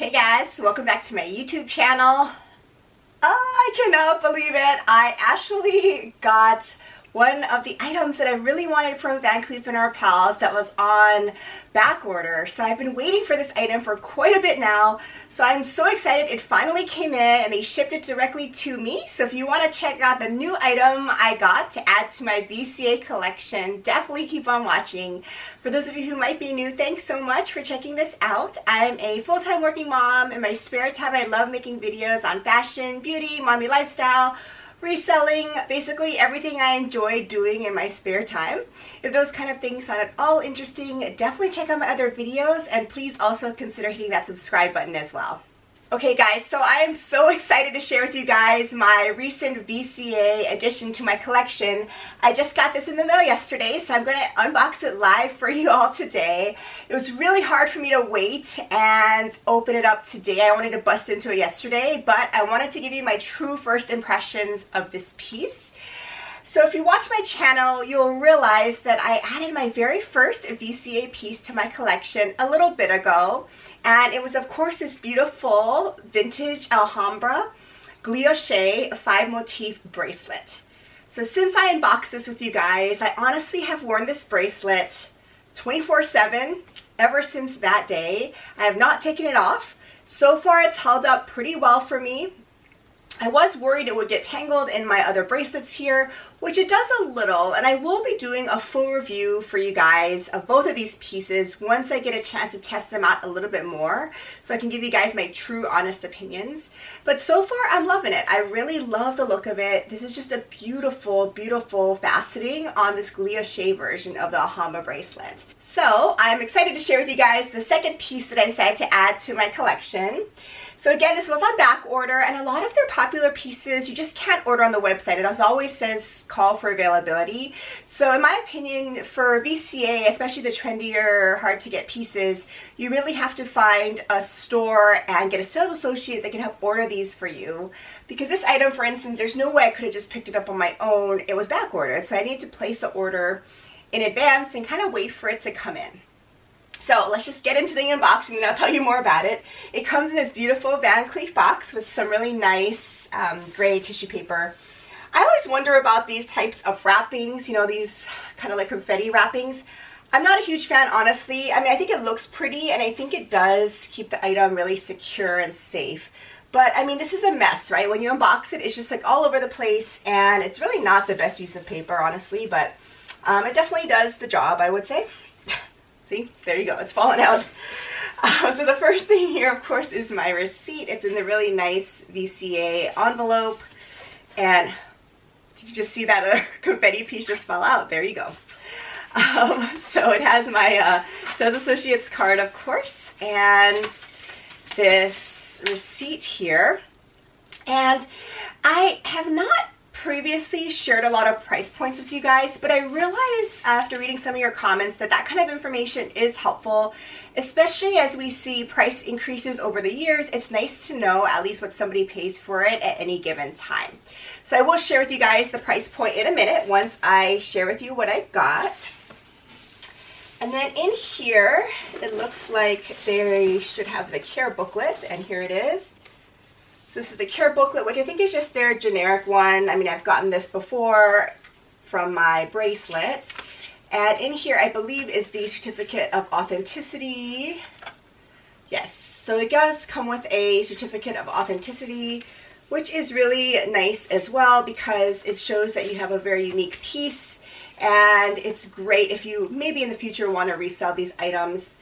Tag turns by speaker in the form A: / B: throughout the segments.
A: Hey guys, welcome back to my YouTube channel. I cannot believe it. I actually got one of the items that I really wanted from Cleef Arpels that was on back order. So I've been waiting for this item for quite a bit now. So I'm so excited it finally came in and they shipped it directly to me. So if you want to check out the new item I got to add to my VCA collection, definitely keep on watching. For those of you who might be new, thanks so much for checking this out. I'm a full-time working mom. In my spare time, I love making videos on fashion, beauty, mommy lifestyle, reselling, basically everything I enjoy doing in my spare time. If those kind of things sound at all interesting, definitely check out my other videos and please also consider hitting that subscribe button as well. Okay guys, so I am so excited to share with you guys my recent VCA addition to my collection. I just got this in the mail yesterday, so I'm going to unbox it live for you all today. It was really hard for me to wait and open it up today. I wanted to bust into it yesterday, but I wanted to give you my true first impressions of this piece. So if you watch my channel, you'll realize that I added my very first VCA piece to my collection a little bit ago. And it was, of course, this beautiful vintage Alhambra Guilloche 5-motif bracelet. So since I unboxed this with you guys, I honestly have worn this bracelet 24/7 ever since that day. I have not taken it off. So far, it's held up pretty well for me. I was worried it would get tangled in my other bracelets here, which it does a little, and I will be doing a full review for you guys of both of these pieces once I get a chance to test them out a little bit more, so I can give you guys my true, honest opinions. But so far, I'm loving it. I really love the look of it. This is just a beautiful, beautiful faceting on this Guilloche version of the Alhambra bracelet. So I'm excited to share with you guys the second piece that I decided to add to my collection. So again, this was on back order, and a lot of their popular pieces you just can't order on the website. It always says call for availability. So in my opinion, for VCA, especially the trendier, hard to get pieces, you really have to find a store and get a sales associate that can help order these for you. Because this item, for instance, there's no way I could have just picked it up on my own. It was back ordered, so I need to place an order in advance and kind of wait for it to come in. So let's just get into the unboxing and I'll tell you more about it. It comes in this beautiful Van Cleef box with some really nice gray tissue paper. I always wonder about these types of wrappings, you know, these kind of like confetti wrappings. I'm not a huge fan, honestly. I mean, I think it looks pretty and I think it does keep the item really secure and safe. But I mean, this is a mess, right? When you unbox it, it's just like all over the place and it's really not the best use of paper, honestly, but it definitely does the job, I would say. See, there you go, it's fallen out. So the first thing here, of course, is my receipt. It's in the really nice VCA envelope. And did you just see that confetti piece just fell out? There you go. So it has my sales associate's card, of course, and this receipt here. And I have not previously shared a lot of price points with you guys, but I realized after reading some of your comments that that kind of information is helpful, especially as we see price increases over the years. It's nice to know at least what somebody pays for it at any given time. So I will share with you guys the price point in a minute once I share with you what I got. And then in here, it looks like they should have the care booklet, and here it is. So this is the care booklet, which I think is just their generic one. I mean, I've gotten this before from my bracelets. And in here, I believe, is the certificate of authenticity. Yes, so it does come with a certificate of authenticity, which is really nice as well because it shows that you have a very unique piece. And it's great if you maybe in the future want to resell these items.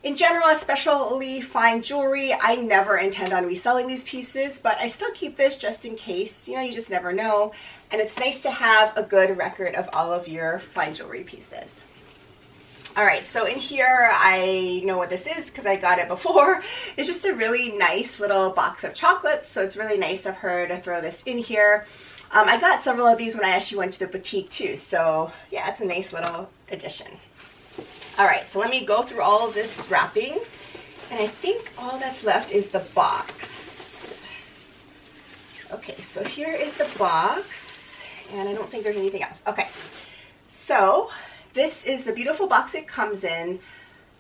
A: In general, especially fine jewelry, I never intend on reselling these pieces, but I still keep this just in case. You know, you just never know. And it's nice to have a good record of all of your fine jewelry pieces. All right, so in here, I know what this is because I got it before. It's just a really nice little box of chocolates, so it's really nice of her to throw this in here. I got several of these when I actually went to the boutique too, so yeah, it's a nice little addition. All right, so let me go through all of this wrapping, and I think all that's left is the box. Okay, so here is the box, and I don't think there's anything else. Okay, so this is the beautiful box it comes in.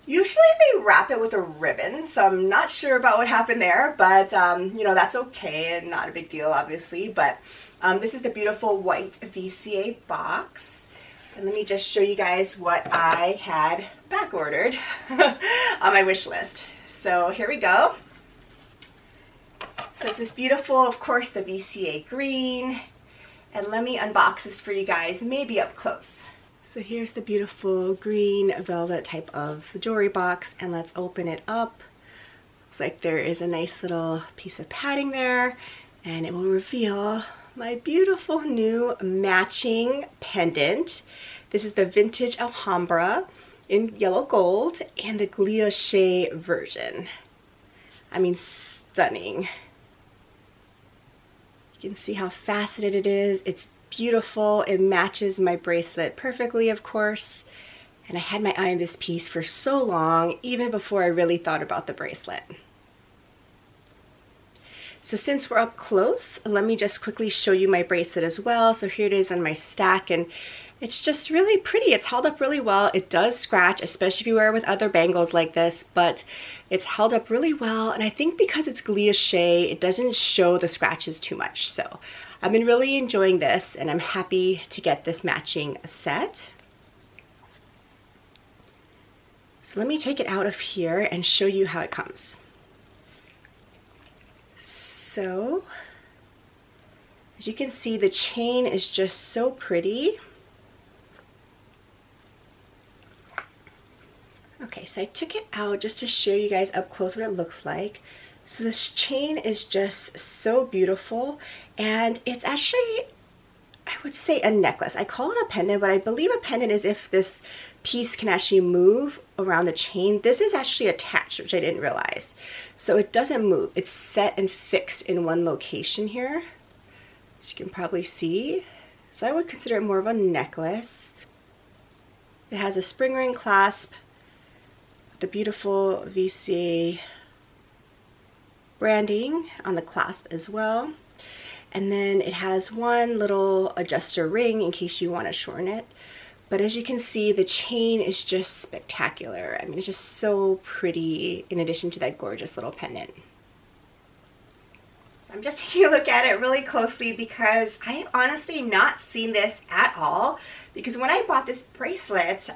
A: Usually they wrap it with a ribbon, so I'm not sure about what happened there, but you know, that's okay and not a big deal, obviously. But this is the beautiful white VCA box. And let me just show you guys what I had back ordered on my wish list. So here we go. So it's this beautiful, of course, the VCA green. And let me unbox this for you guys, maybe up close. So here's the beautiful green velvet type of jewelry box, and let's open it up. Looks like there is a nice little piece of padding there, and it will reveal my beautiful new matching pendant. This is the vintage Alhambra in yellow gold and the Guilloche version. I mean, stunning. You can see how faceted it is. It's beautiful. It matches my bracelet perfectly, of course. And I had my eye on this piece for so long, even before I really thought about the bracelet. So since we're up close, let me just quickly show you my bracelet as well. So here it is on my stack, and it's just really pretty. It's held up really well. It does scratch, especially if you wear it with other bangles like this, but it's held up really well. And I think because it's Guilloche, it doesn't show the scratches too much. So I've been really enjoying this, and I'm happy to get this matching set. So let me take it out of here and show you how it comes. So as you can see, the chain is just so pretty. Okay, so I took it out just to show you guys up close what it looks like. So this chain is just so beautiful, and it's actually, I would say, a necklace. I call it a pendant, but I believe a pendant is if this piece can actually move around the chain. This is actually attached, which I didn't realize. So it doesn't move. It's set and fixed in one location here, as you can probably see. So I would consider it more of a necklace. It has a spring ring clasp, the beautiful VCA branding on the clasp as well. And then it has one little adjuster ring in case you want to shorten it. But as you can see, the chain is just spectacular. I mean, it's just so pretty in addition to that gorgeous little pendant. So I'm just taking a look at it really closely because I have honestly not seen this at all. Because when I bought this bracelet,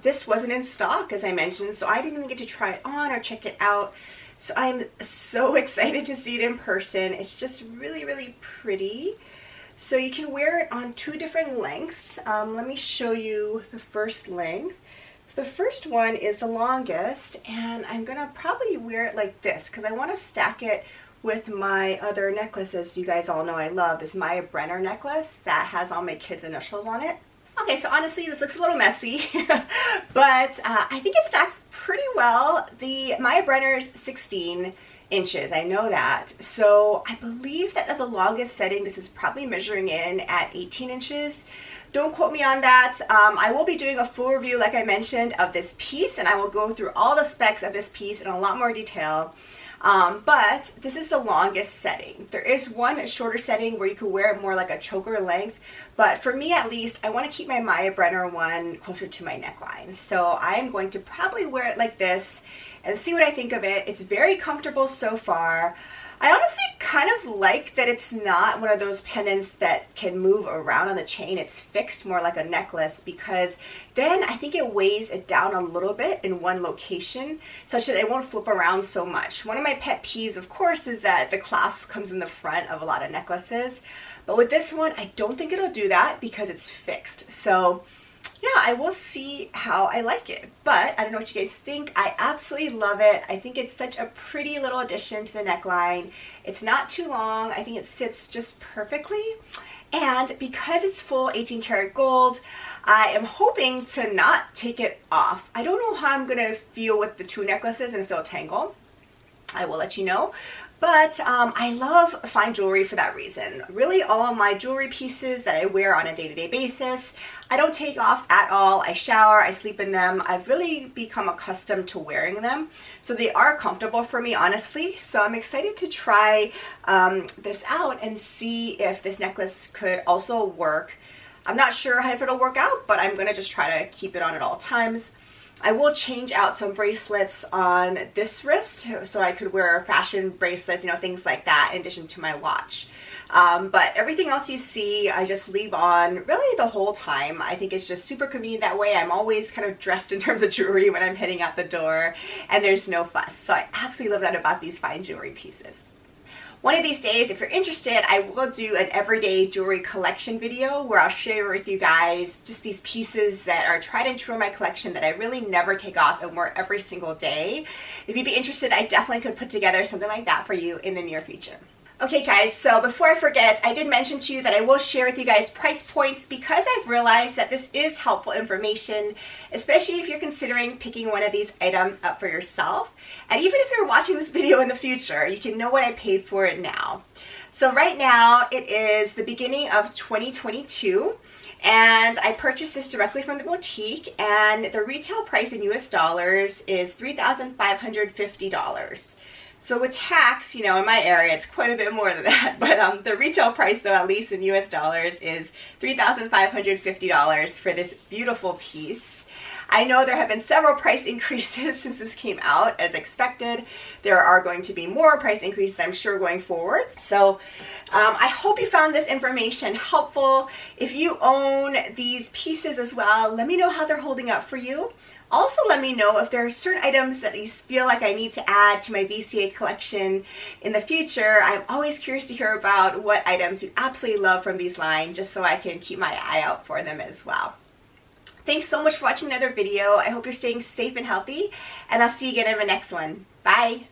A: this wasn't in stock, as I mentioned, so I didn't even get to try it on or check it out. So I'm so excited to see it in person. It's just really, really pretty. So you can wear it on two different lengths. Let me show you the first length. So the first one is the longest, and I'm gonna probably wear it like this because I want to stack it with my other necklaces you guys all know I love. This Maya Brenner necklace that has all my kids' initials on it. Okay, so honestly, this looks a little messy, but I think it stacks pretty well. The Maya Brenner's 16 inches, I know that. So I believe that at the longest setting, this is probably measuring in at 18 inches. Don't quote me on that. I will be doing a full review, like I mentioned, of this piece, and I will go through all the specs of this piece in a lot more detail. But this is the longest setting. There is one shorter setting where you could wear it more like a choker length, but for me at least, I want to keep my Maya Brenner one closer to my neckline. So I am going to probably wear it like this and see what I think of it. It's very comfortable so far. I honestly kind of like that it's not one of those pendants that can move around on the chain. It's fixed more like a necklace because then I think it weighs it down a little bit in one location such that it won't flip around so much. One of my pet peeves, of course, is that the clasp comes in the front of a lot of necklaces. But with this one, I don't think it'll do that because it's fixed. So yeah, I will see how I like it, but I don't know what you guys think. I absolutely love it. I think it's such a pretty little addition to the neckline. It's not too long. I think it sits just perfectly. And because it's full 18 karat gold, I am hoping to not take it off. I don't know how I'm gonna feel with the two necklaces and if they'll tangle. I will let you know. But I love fine jewelry for that reason. Really, all of my jewelry pieces that I wear on a day-to-day basis, I don't take off at all. I shower, I sleep in them. I've really become accustomed to wearing them. So they are comfortable for me, honestly. So I'm excited to try this out and see if this necklace could also work. I'm not sure if it'll work out, but I'm gonna just try to keep it on at all times. I will change out some bracelets on this wrist so I could wear fashion bracelets, you know, things like that in addition to my watch. But everything else you see, I just leave on really the whole time. I think it's just super convenient that way. I'm always kind of dressed in terms of jewelry when I'm heading out the door, and there's no fuss. So I absolutely love that about these fine jewelry pieces. One of these days, if you're interested, I will do an everyday jewelry collection video where I'll share with you guys just these pieces that are tried and true in my collection that I really never take off and wear every single day. If you'd be interested, I definitely could put together something like that for you in the near future. Okay guys, so before I forget, I did mention to you that I will share with you guys price points because I've realized that this is helpful information, especially if you're considering picking one of these items up for yourself. And even if you're watching this video in the future, you can know what I paid for it now. So right now, it is the beginning of 2022. And I purchased this directly from the boutique, and the retail price in US dollars is $3,550. So with tax, you know, in my area, it's quite a bit more than that. But the retail price, though, at least in US dollars, is $3,550 for this beautiful piece. I know there have been several price increases since this came out, as expected. There are going to be more price increases, I'm sure, going forward. So I hope you found this information helpful. If you own these pieces as well, let me know how they're holding up for you. Also, let me know if there are certain items that you feel like I need to add to my VCA collection in the future. I'm always curious to hear about what items you absolutely love from these lines, just so I can keep my eye out for them as well. Thanks so much for watching another video. I hope you're staying safe and healthy, and I'll see you again in my next one. Bye!